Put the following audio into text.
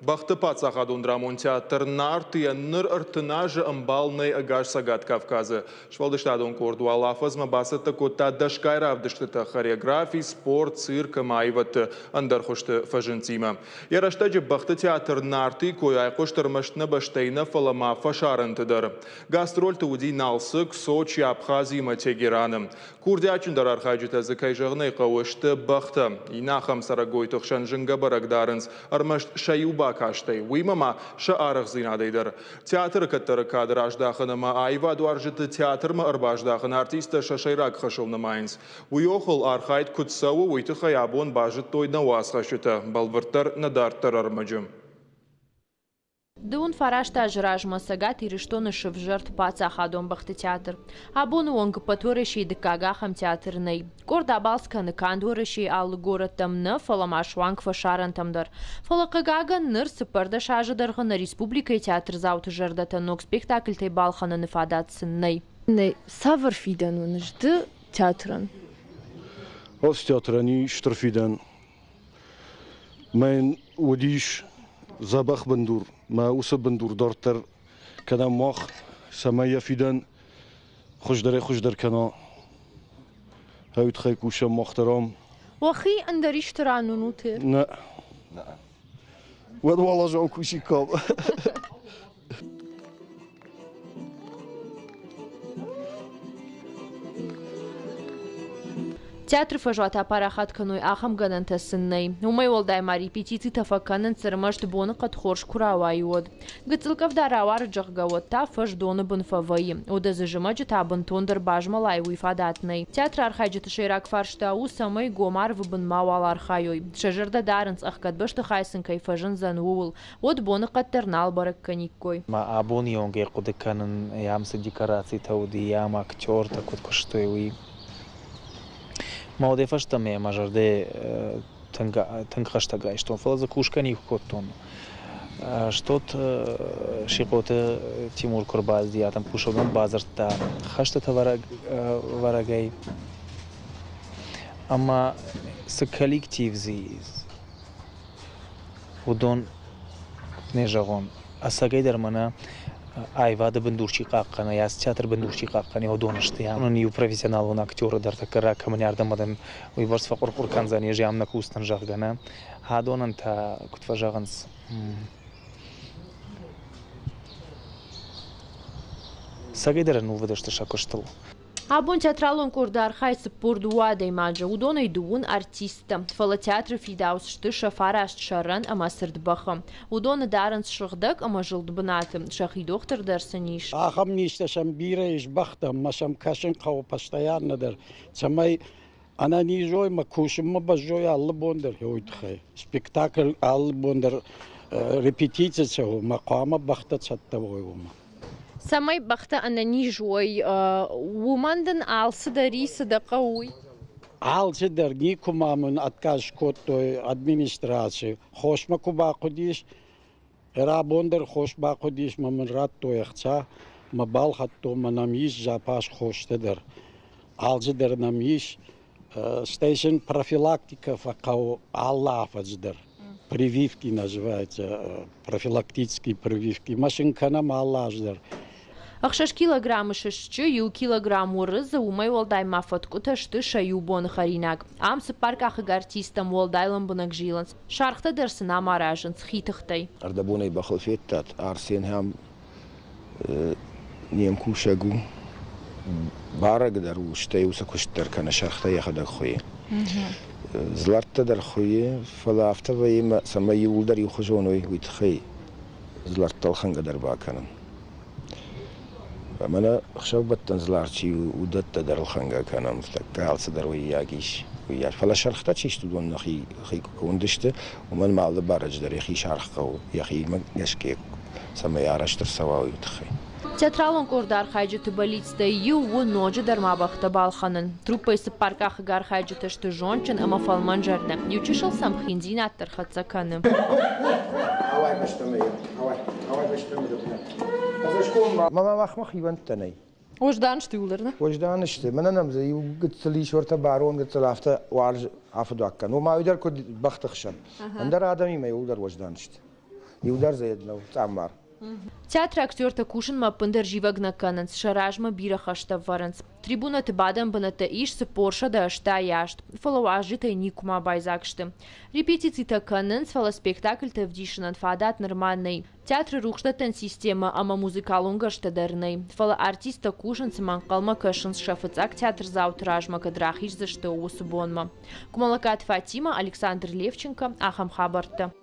Бахты пацахадун драмон театр нарты ныр ыртынажы ымбалный агаш сагат Кавказы. Швалдыштадун корду алафазма басыты кота дашкайравдыштыта хореографии, спорт, цирк, майваты андархушты фажынтима. Яраштаджи бахты театр нарты кой айқоштырмыштны баштайна фалама фашарынтыдар. Гастроль туди налсык, Сочи, Абхазия, Матегераны. Курдячын дар архайджыта закайжығны қауышты бахты. Инахам сарагой тұқшан жынға барагдарынс армашт шаюба каштай. Уймама ша арық зинадайдар. Театр каттары кадр аждақынама айва дуаржыты театрма арбаждақын артиста шашайрак хашылны майынс. Уйохыл архайд күтсауы уйты хаябон бажыт тойна уасхашыты. Балвырттар надарттар армаджым. Дун фарашта жражма сагат и рештоны шевжерт паца хадом бахты театр. Абон уонг патуреши декагахам театрный. Горда балска накандуреши ал городам на фаламашванг фашарантамдар. Фалакагага ныр сыпырда шажыдарғы на республика театр зауты жардата ног спектакль тей балхана нефадатсынный. Не савар фидан унжды театран. Als театрани штрафидан. Mijn удиш забах бандур. ما اوسه بندور دارتر کدام ماخ سمایا فیدن خوش در کنا هاوت خی کوشم محترم وخی اندریش ترانو نوته نه ود والله جام کوشی کام Театр фажуата парахат кануй ахам ганантасынный. Умай олдайма репетиции тафаканын цырмашт боны кат хорш куравайуод. Гыцылкав даравар джахгавод та фаж доны бын фавайи. Ода зажимаджи табын тондыр бажмалай уйфадатный. Театр архайджы тышайрак фарштау самай гомар выбын мауал архайой. Шажырда дарынс ахкатбышты хайсын кайфажын зануул. Од боны каттернал барак каниккой. Ма абон йонге кудыканын ямсы декорации тауди ям актер такут куштуй. ما دفعت تمام ماجرده تنقشت جاي شتون فلازا كوشكاني كوتون شتوت شيقوت تيمور كرباز دياتم كوشوغن بازرتا خشت ورقاي اما سكوليكتيف زيز ودون نجاغون اساقاي درمانا айва да бандурчи қаққаны, яс театр бандурчи қаққаны одонышты. Он ю профессионал актер дар такара камнярда мадан уйбарс фақур канзани жам на кустан жағгана. Хадонан та кутважаганс. Сагайдар ну выдашты шакоштыл. Абон театралон курда архайсы пурдуадей маджа удоной дуун артиста. Фала театр фидаус штыша фарашт шаран ама сырдбаха. Удоны даранс шыхдак ама жылдбынаты. Шахи доктор дарсаниш. Ахам ништашам бира иш бахта, машам кашин қау постоянно дар. Самай ана нижой ма кушим ма бажой аллы бондар. Ойдхай. Спектакль аллы бондар. Репетиция цього мақама бахта цатта войума. Самай бахта анани жой, умандын алсы дари садақауй. Алсы дар никумамын отказ коттой администрации. Хошма куба кудиш, рабондар хошба кудиш мамын рат тояхца, мабал хатто манамиш запас хошты дар. Алсы дар намиш, стейшн профилактика факау аллафац дар. Прививки называется, профилактические прививки. Машинка нам аллаш дар. Ахшаш килограммы шашчы, ю килограмму рызы умай олдай мафатку ташты шаю бон харинак. Амсы парках артистам олдайлам бунак жиланс. Шархта дерсын амаражын схитыхтай. Ардабонай бахалфеттат арсен хам немкум шагу бараг дару штай уса куштар кана шархта яхадак хуе. Зларта дар хуе фалафта ваима сама юлдар юхужоной уитхай. Зларта алханга дар баканам. أنا خشب بتنزلارشي ودت در الخنجة كان مستقال صدر وياكيش وياش فلا شرخ تشيش تدون نخي كوندشته ومن مع البرج در يخي شرخه يخي ما يشكي سما يارش ترسوا ويتخي Театралон курдар хайджеты болицта ю ножи дарма бахта балханын. Труппа из парках гар хайджеты шты жончын ама фалман жарда. Ючишал сам хиндин аттар хатсаканы. ماما مخمخ يبنتني وجدان شتولرنا وجدان شتي من انا زي قلت لي شورته بارون قلت له عفته وعرج عفدو كان وما يقدر كنت بختخشن عند ادمي ما يقدر وجدان شتي Иудар заедно, цамар. Театр актер Кушин мапындер живагна кананс, шаражма бира хаштаваранс. Трибуна тбадам баната иш се порша да ашта яшт. Фало ажита и никума байзакшты. Репетицита кананс фала спектакль тавдишинан фадат нормальный. Театр рухштатен система, ама музыкалунга штадарный. Фала артиста Кушин сыман калма кашынс шафыцак театр заутражма кадрахиш за что усубонма. Кумалакат Фатима, Александр Левченко, Ахам Хабарта.